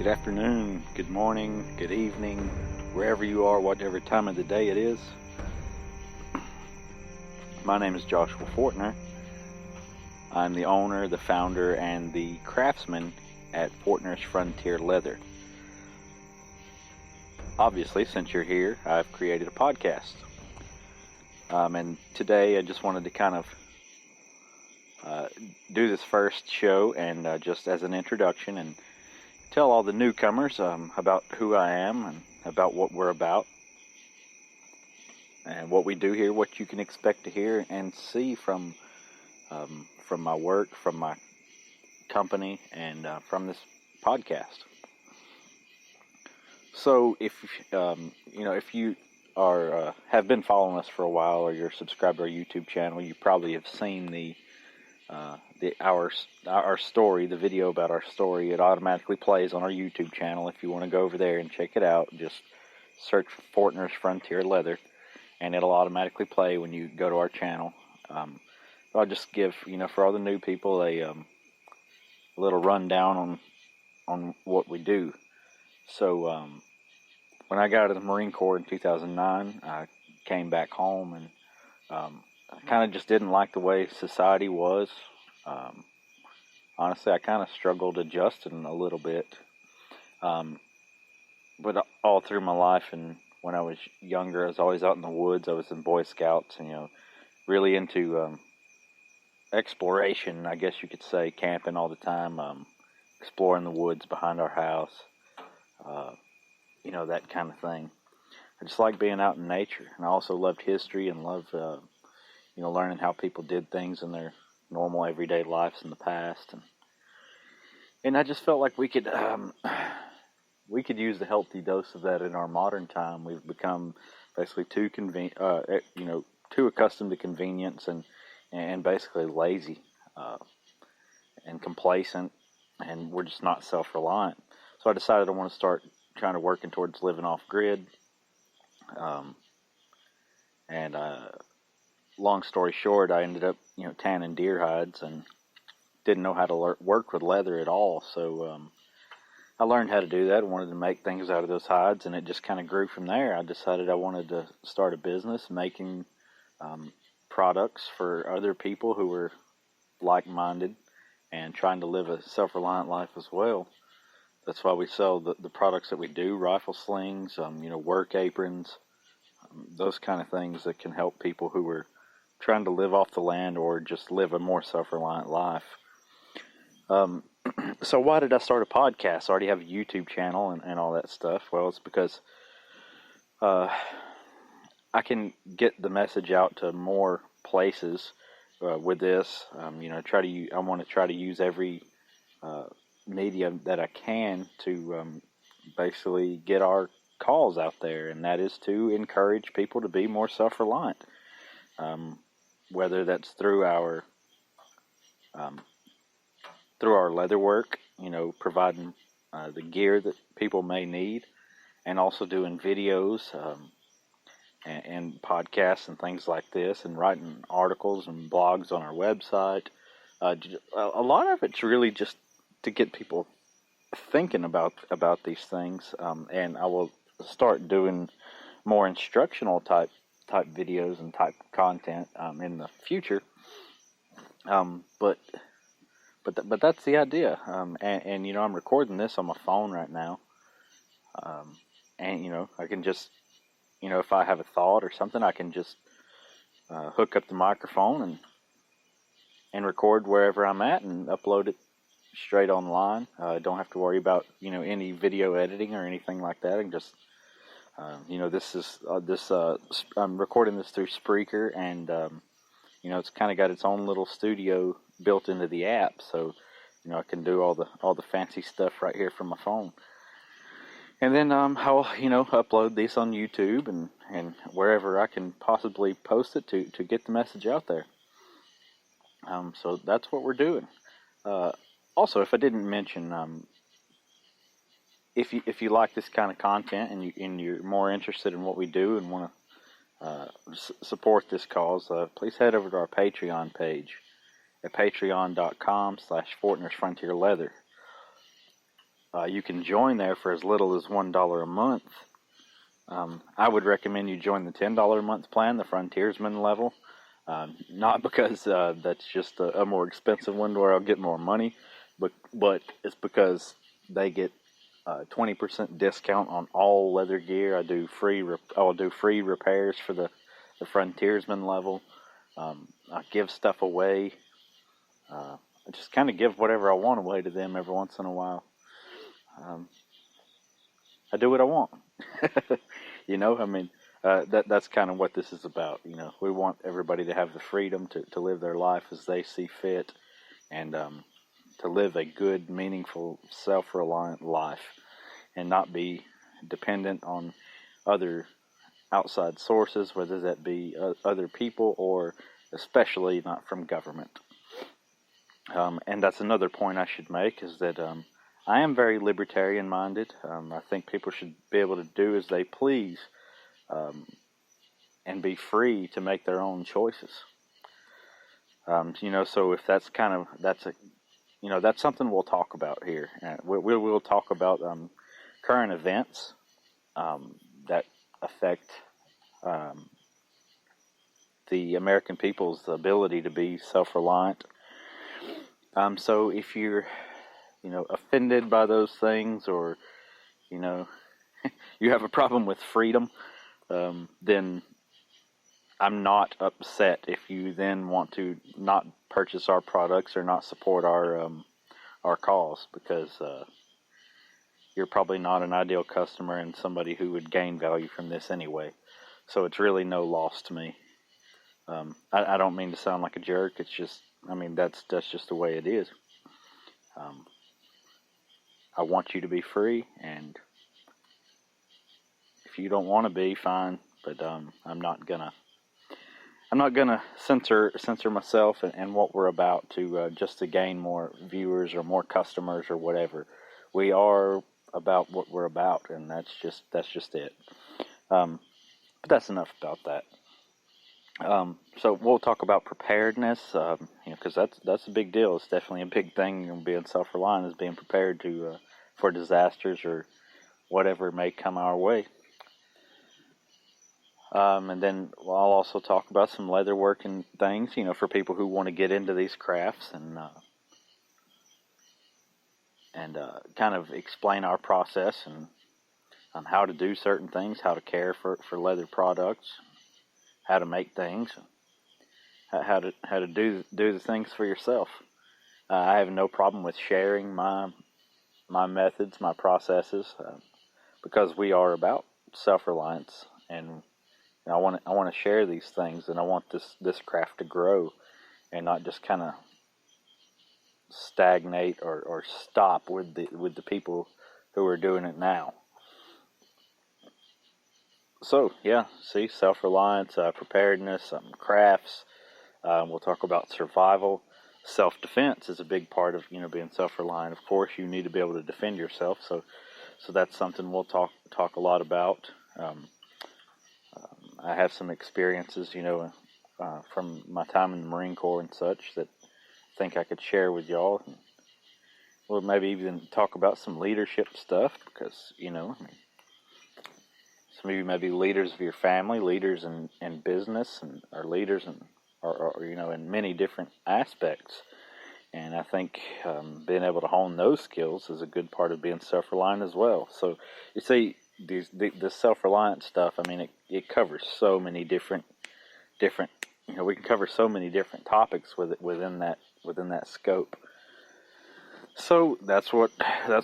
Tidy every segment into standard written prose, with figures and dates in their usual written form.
afternoon, good morning, good evening, wherever you are, whatever time of the day it is. My name is Joshua Fortner. I'm the owner, the founder, and the craftsman at Fortner's Frontier Leather. Obviously, since you're here, I've created a podcast. And today I just wanted to kind of do this first show and just as an introduction and tell all the newcomers about who I am and about what we're about and what we do here, what you can expect to hear and see from my work, from my company, and from this podcast. So if you are have been following us for a while, or you're subscribed to our YouTube channel, you probably have seen our story, the video about our story. It automatically plays on our YouTube channel. If you want to go over there and check it out, just search for Fortner's Frontier Leather, and it'll automatically play when you go to our channel. I'll just give, for all the new people, a little rundown on what we do. So when I got out of the Marine Corps in 2009, I came back home, and I kind of just didn't like the way society was. Honestly, I kind of struggled adjusting a little bit. But all through my life, and when I was younger, I was always out in the woods. I was in Boy Scouts, and really into exploration, I guess you could say, camping all the time, exploring the woods behind our house, that kind of thing. I just like being out in nature, and I also loved history and loved, learning how people did things in their normal everyday lives in the past, and I just felt like we could use the healthy dose of that in our modern time. We've become basically too accustomed to convenience and basically lazy and complacent, and we're just not self-reliant. So I decided I want to start kind of working towards living off grid. Long story short, I ended up, tanning deer hides and didn't know how to work with leather at all. So I learned how to do that. I wanted to make things out of those hides, and it just kind of grew from there. I decided I wanted to start a business making products for other people who were like-minded and trying to live a self-reliant life as well. That's why we sell the products that we do: rifle slings, work aprons, those kind of things that can help people who are trying to live off the land or just live a more self-reliant life. So why did I start a podcast? I already have a YouTube channel and all that stuff. Well, it's because I can get the message out to more places with this. I want to try to use every medium that I can to basically get our cause out there, and that is to encourage people to be more self-reliant. Whether that's through our leather work, providing the gear that people may need, and also doing videos and podcasts and things like this, and writing articles and blogs on our website. A lot of it's really just to get people thinking about these things, and I will start doing more instructional type videos and type content in the future. But that's the idea. And I'm recording this on my phone right now. And I can just, if I have a thought or something, I can just hook up the microphone and record wherever I'm at and upload it straight online. I don't have to worry about any video editing or anything like that. I can just I'm recording this through Spreaker, and it's kind of got its own little studio built into the app, so I can do all the fancy stuff right here from my phone. And then I'll upload this on YouTube and wherever I can possibly post it to get the message out there. So that's what we're doing. Also, if I didn't mention, if you like this kind of content and you're more interested in what we do and want to support this cause, please head over to our Patreon page at patreon.com/FortnersFrontierLeather. You can join there for as little as $1 a month. I would recommend you join the $10 a month plan, the Frontiersman level. Not because that's just a more expensive one where I'll get more money, but it's because they get 20% discount on all leather gear. I'll do free repairs for the Frontiersman level. I give stuff away. I just kind of give whatever I want away to them every once in a while. I do what I want. That's kind of what this is about. We want everybody to have the freedom to live their life as they see fit, and to live a good, meaningful, self-reliant life, and not be dependent on other outside sources, whether that be other people or especially not from government. And that's another point I should make, is that I am very libertarian-minded. I think people should be able to do as they please, and be free to make their own choices. So if that's something we'll talk about here. We'll talk about current events that affect the American people's ability to be self-reliant. So if you're, offended by those things, or, you have a problem with freedom, then I'm not upset if you then want to not purchase our products or not support our cause, because you're probably not an ideal customer and somebody who would gain value from this anyway. So it's really no loss to me. I don't mean to sound like a jerk. It's just, that's just the way it is. I want you to be free, and if you don't want to be, fine. But I'm not gonna censor myself and what we're about to just to gain more viewers or more customers or whatever. We are about what we're about, and that's just it. But that's enough about that. So we'll talk about preparedness, because that's a big deal. It's definitely a big thing. Being self-reliant is being prepared for disasters or whatever may come our way. And then I'll also talk about some leatherworking things, for people who want to get into these crafts, and kind of explain our process and how to do certain things, how to care for leather products, how to make things, how to do the things for yourself. I have no problem with sharing my methods, my processes, because we are about self-reliance, and I want to share these things, and I want this craft to grow and not just kind of stagnate or stop with the people who are doing it now. So yeah, see, self-reliance, preparedness, crafts. We'll talk about survival. Self-defense is a big part of being self-reliant. Of course, you need to be able to defend yourself. So that's something we'll talk a lot about. I have some experiences, from my time in the Marine Corps and such, that I think I could share with y'all. We'll maybe even talk about some leadership stuff, because some of you may be leaders of your family, leaders in business, or leaders in many different aspects. And I think being able to hone those skills is a good part of being self-reliant as well. So you see, the self-reliant stuff, it covers so many different, we can cover so many different topics within that scope. So that's what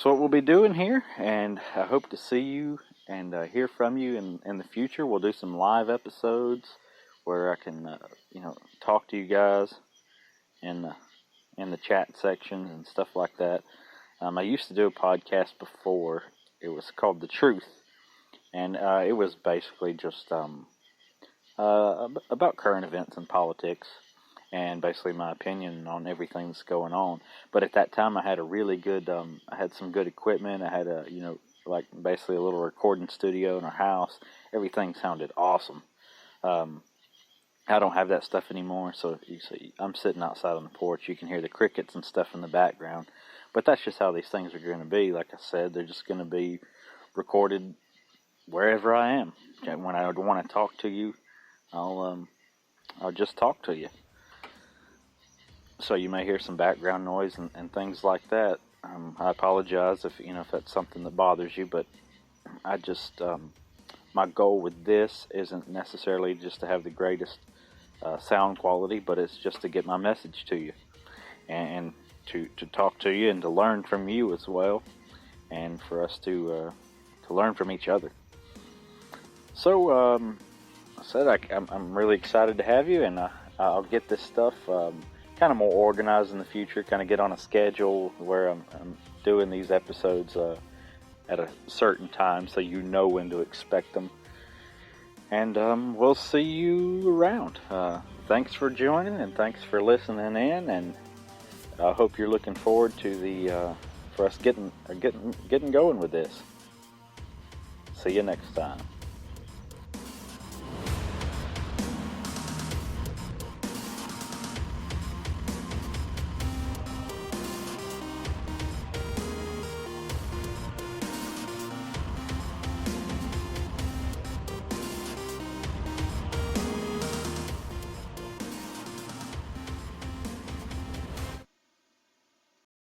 we'll be doing here, and I hope to see you and hear from you in the future. We'll do some live episodes where I can talk to you guys in the chat section and stuff like that. I used to do a podcast before. It was called The Truth, and it was basically just about current events and politics, and basically my opinion on everything that's going on. But at that time, I had a really good, I had some good equipment. I had like basically a little recording studio in our house. Everything sounded awesome. I don't have that stuff anymore, so you see, I'm sitting outside on the porch. You can hear the crickets and stuff in the background. But that's just how these things are going to be. Like I said, they're just going to be recorded wherever I am. When I want to talk to you, I'll just talk to you. So you may hear some background noise and things like that. I apologize if that's something that bothers you, but I just my goal with this isn't necessarily just to have the greatest sound quality, but it's just to get my message to you and to talk to you and to learn from you as well, and for us to learn from each other. So I said I'm really excited to have you, and I'll get this stuff kind of more organized in the future, kind of get on a schedule where I'm doing these episodes at a certain time so you know when to expect them. And we'll see you around. Thanks for joining, and thanks for listening in, and I hope you're looking forward to for us getting going with this. See you next time.